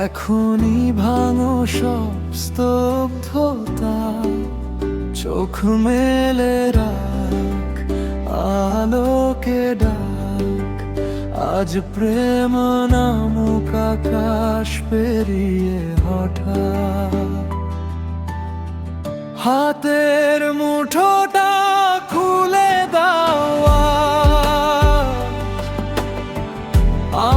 এখনই ভাঙো সব স্তব্ধতা, চোখ মেলে রাখ, আলোকে ডাক। আজ প্রেম নামক আকাশ পেরিয়ে হঠাৎ হাতের মুঠোটা খুলে দাও,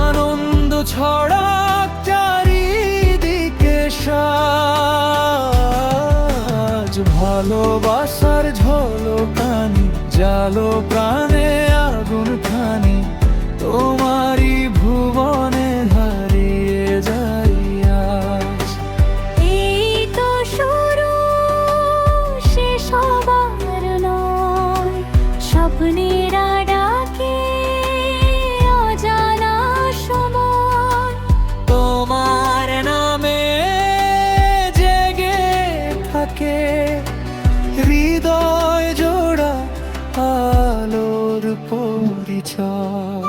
আনন্দ ছড়াক চারিদিকে সাজ। ভালোবাসার ঝলকানি জালো প্রাণে আগুন খানি, তোমারই ভুবনে হারিয়ে যাই আজ। এই তো শুরু, শেষ হবার নয়, স্বপ্নের ডাকে অজানা সময়। তোমার নামে জেগে থাকে হৃদয় জোড়া আলোর পরিচয়।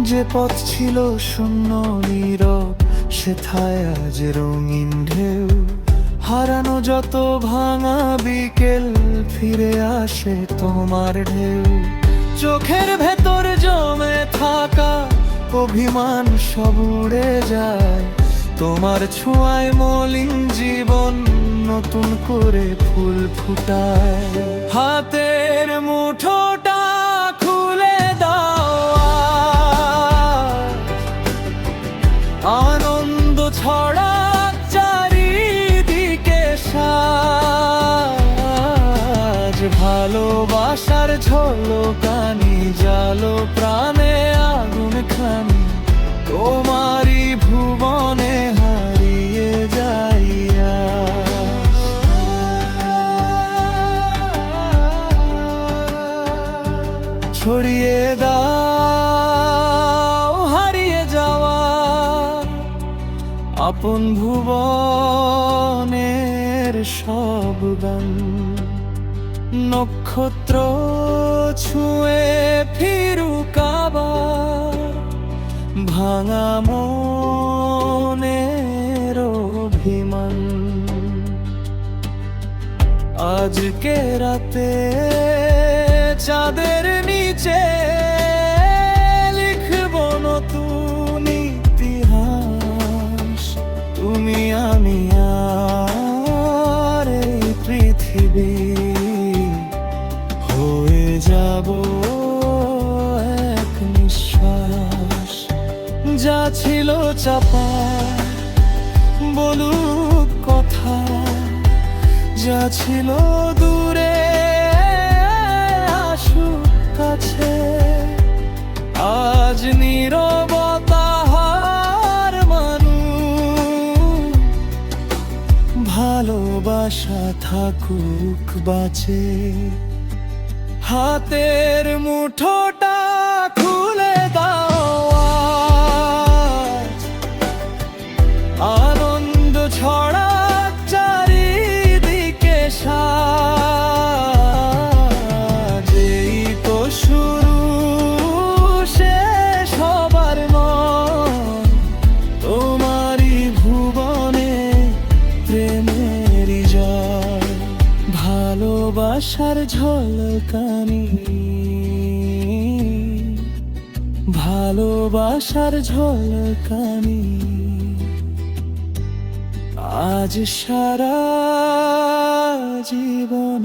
যে পথ ছিল শূন্য নীরব, সেথায় আজ রঙিন ঢেউ। হারানো যত ভাঙা বিকেল, ফিরে আসে তোমার ঢেউ। চোখের ভেতর জমে থাকা অভিমান সব উড়ে যায়, তোমার ছোঁয়ায় মলিন জীবন নতুন করে ফুল ফুটায়। হাতের মুঠোটা খুলে দাও, আনন্দ ছড়াক চারিদিকে সাজ। ভালোবাসার ঝলকানি জালো প্রাণে আগুন খানি, তোমারই ভুবনে হারিয়ে যাই আজ। ছড়িয়ে দাও হারিয়ে যাওয়া আপন ভুবনের সব গান। নক্ষত্র ছুঁয়ে ফিরুক আবার, ভাঙা মনের অভিমান। আজকে রাতে চাঁদের নিচে লিখব নতুন ইতিহাস। তুমি আমি আর এই পৃথিবী হয়ে যাব এক নিঃশ্বাস। যা ছিল চাপা বলুক কথা, যা ছিল দূরে আসুক কাছে। আজ নীরবতা হার মানু, ভালোবাসা থাকুক বাঁচে। হাতের মুঠোটা খুলে দাও আজ, আনন্দ ছড়াক চারিদিকে সাজ। এই তো শুরু, শেষ হবার নয়, তোমারই ভুবনে প্রেমেরই জয়। ভালোবাসার ঝলকানি, ভালোবাসার ঝলকানি আজ সারা জীবন।